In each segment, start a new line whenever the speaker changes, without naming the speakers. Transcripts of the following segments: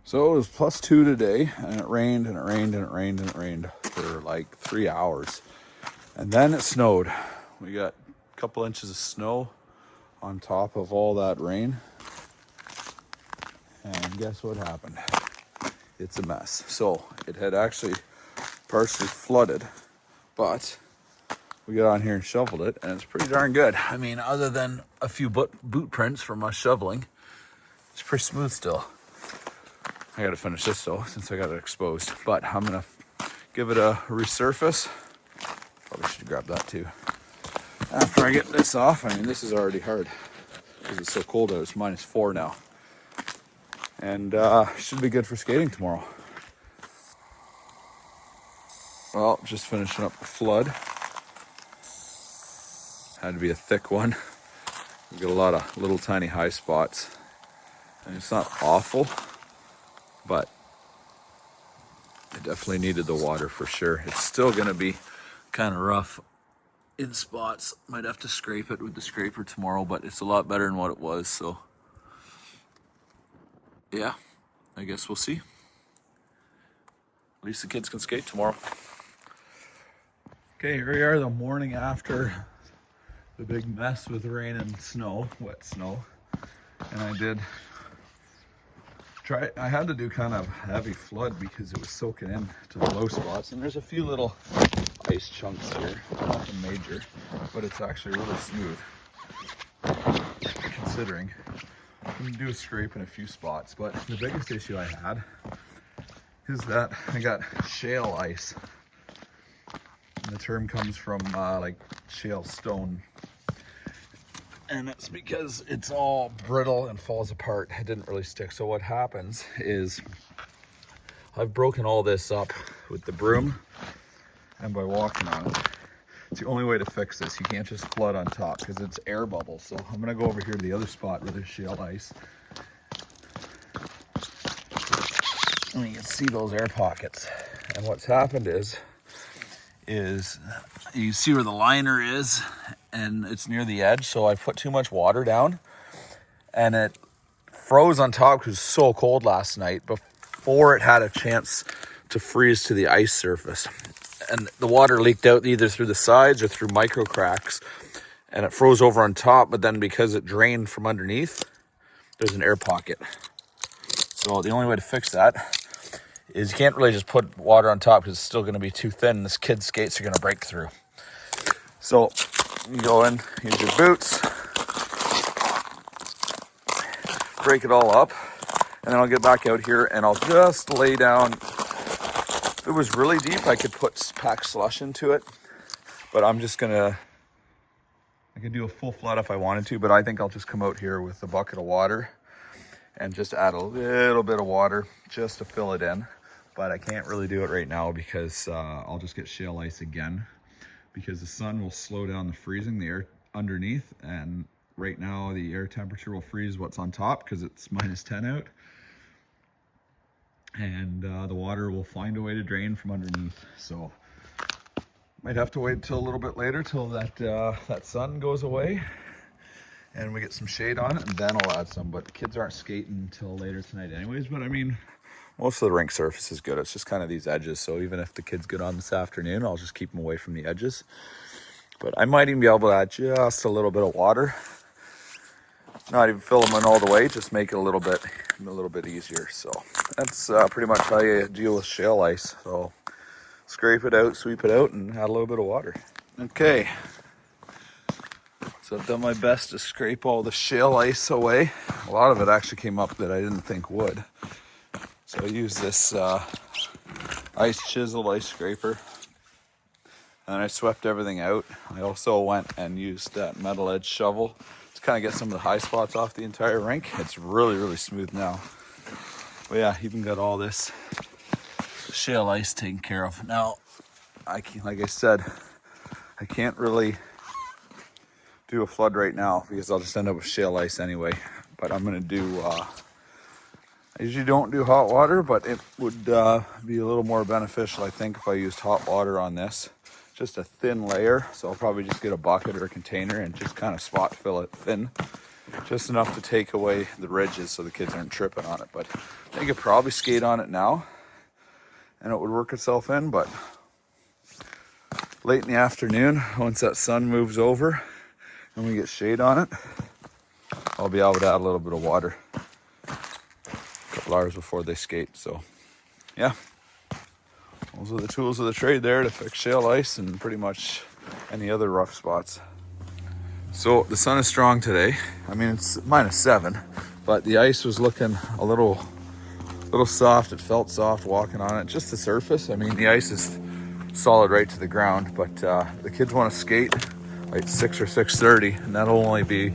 So it was +2 today, and it rained and it rained and it rained and it rained for like 3 hours. And then it snowed. We got a couple inches of snow on top of all that rain. And guess what happened? It's a mess. So it had actually partially flooded, but we got on here and shoveled it, and it's pretty darn good. I mean, other than a few boot prints from us shoveling, it's pretty smooth still. I gotta finish this though, since I got it exposed. But I'm gonna give it a resurface. Probably should grab that too. After I get this off, I mean, this is already hard because it's so cold out. It's -4 now. And should be good for skating tomorrow. Well, just finishing up the flood. Had to be a thick one. We got a lot of little tiny high spots. And it's not awful, but I definitely needed the water for sure. It's still gonna be kind of rough in spots. Might have to scrape it with the scraper tomorrow, but it's a lot better than what it was, so yeah, I guess we'll see. At least the kids can skate tomorrow. Okay, here we are the morning after the big mess with rain and snow, wet snow. And I had to do kind of heavy flood because it was soaking in to the low spots. And there's a few little ice chunks here, nothing major, but it's actually really smooth. Considering I can do a scrape in a few spots, but the biggest issue I had is that I got shale ice. And the term comes from like shale stone. And it's because it's all brittle and falls apart. It didn't really stick. So what happens is I've broken all this up with the broom and by walking on it. It's the only way to fix this. You can't just flood on top because it's air bubbles. So I'm gonna go over here to the other spot where there's shale ice. And you can see those air pockets. And what's happened is you see where the liner is, and it's near the edge, so I put too much water down and it froze on top because it was so cold last night before it had a chance to freeze to the ice surface. And the water leaked out either through the sides or through micro cracks, and it froze over on top, but then because it drained from underneath, there's an air pocket. So the only way to fix that is you can't really just put water on top because it's still going to be too thin and this kid's skates are going to break through. So you go in, use your boots, break it all up, and then I'll get back out here and I'll just lay down. If it was really deep, I could pack slush into it, but I could do a full flood if I wanted to, but I think I'll just come out here with a bucket of water and just add a little bit of water just to fill it in. But I can't really do it right now because I'll just get shale ice again, because the sun will slow down the freezing, the air underneath, and right now the air temperature will freeze what's on top because it's -10 out, and the water will find a way to drain from underneath. So might have to wait till a little bit later till that sun goes away and we get some shade on it, and then I'll add some. But the kids aren't skating until later tonight anyways. But I mean, most of the rink surface is good. It's just kind of these edges. So even if the kids get on this afternoon, I'll just keep them away from the edges. But I might even be able to add just a little bit of water. Not even fill them in all the way, just make it a little bit easier. So that's pretty much how you deal with shale ice. So scrape it out, sweep it out, and add a little bit of water. Okay. So I've done my best to scrape all the shale ice away. A lot of it actually came up that I didn't think would. So I used this ice chisel ice scraper, and I swept everything out. I also went and used that metal edge shovel to kind of get some of the high spots off the entire rink. It's really, really smooth now. But yeah, even got all this shale ice taken care of. Now, like I said, I can't really do a flood right now because I'll just end up with shale ice anyway. But I'm gonna do, I usually don't do hot water, but it would be a little more beneficial, I think, if I used hot water on this. Just a thin layer, so I'll probably just get a bucket or a container and just kind of spot fill it thin Just enough to take away the ridges so the kids aren't tripping on it. But they could probably skate on it now and it would work itself in. But late in the afternoon, once that sun moves over and we get shade on it, I'll be able to add a little bit of water a couple hours before they skate. So yeah, those are the tools of the trade there to fix shale ice and pretty much any other rough spots. So the sun is strong today. I mean, it's -7, but the ice was looking a little soft. It felt soft walking on it, just the surface. I mean, the ice is solid right to the ground, but the kids want to skate like 6 or 6:30, and that'll only be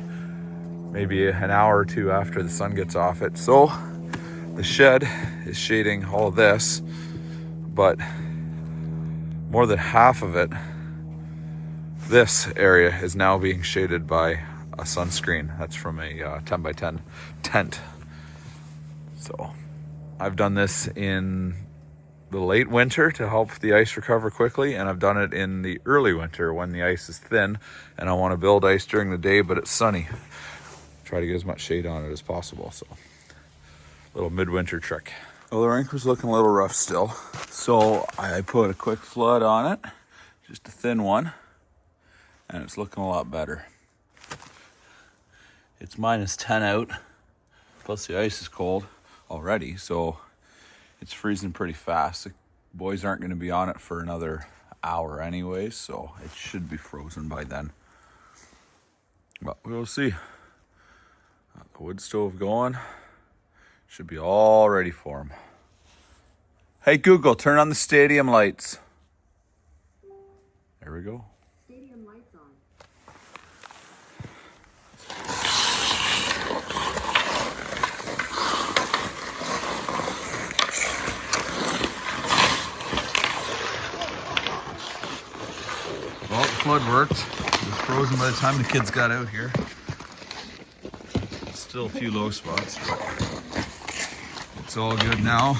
maybe an hour or two after the sun gets off it. So the shed is shading all of this, but more than half of it, this area, is now being shaded by a sunscreen. That's from a 10 by 10 tent. So I've done this in the late winter to help the ice recover quickly, and I've done it in the early winter when the ice is thin and I want to build ice during the day but it's sunny. Try to get as much shade on it as possible. So little midwinter trick. Well, the rink was looking a little rough still, so I put a quick flood on it, just a thin one, and it's looking a lot better. It's -10 out, plus the ice is cold already, so it's freezing pretty fast. The boys aren't going to be on it for another hour anyways, so it should be frozen by then. But we'll see. Got the wood stove going. Should be all ready for them. Hey Google, turn on the stadium lights. There we go.
Stadium lights on.
Well, the flood worked. It was frozen by the time the kids got out here. Still a few low spots, but it's all good now.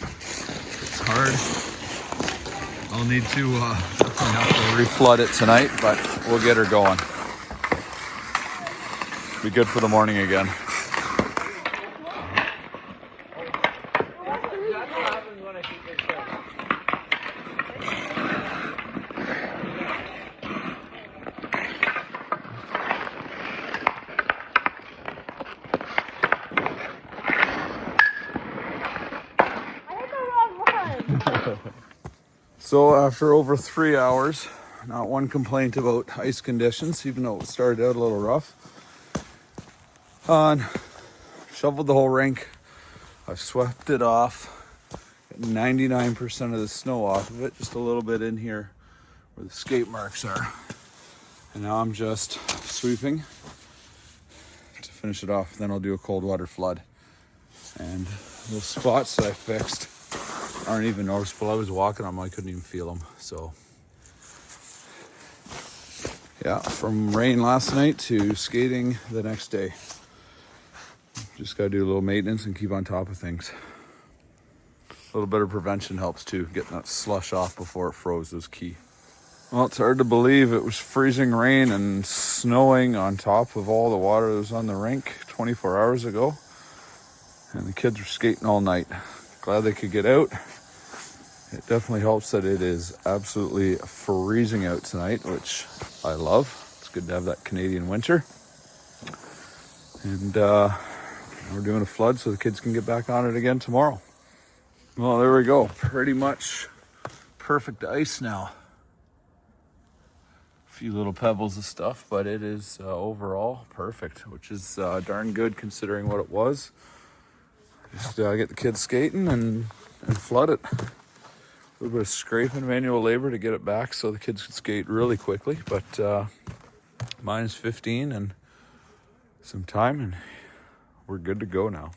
It's hard. I'll need to definitely have to reflood it tonight, but we'll get her going. Be good for the morning again. So after over 3 hours, not one complaint about ice conditions, even though it started out a little rough. Shoveled the whole rink. I've swept it off. Got 99% of the snow off of it, just a little bit in here where the skate marks are. And now I'm just sweeping to finish it off. Then I'll do a cold water flood. And those spots that I fixed aren't even noticeable. I was walking on them, I couldn't even feel them. So yeah, from rain last night to skating the next day. Just gotta do a little maintenance and keep on top of things. A little bit of prevention helps too. Getting that slush off before it froze is key. Well, it's hard to believe it was freezing rain and snowing on top of all the water that was on the rink 24 hours ago. And the kids were skating all night. Glad they could get out. It definitely helps that it is absolutely freezing out tonight, which I love. It's good to have that Canadian winter. And we're doing a flood so the kids can get back on it again tomorrow. Well, there we go. Pretty much perfect ice now. A few little pebbles of stuff, but it is overall perfect, which is darn good considering what it was. Just get the kids skating and flood it. A little bit of scraping, manual labor to get it back so the kids can skate really quickly, but -15 and some time, and we're good to go now.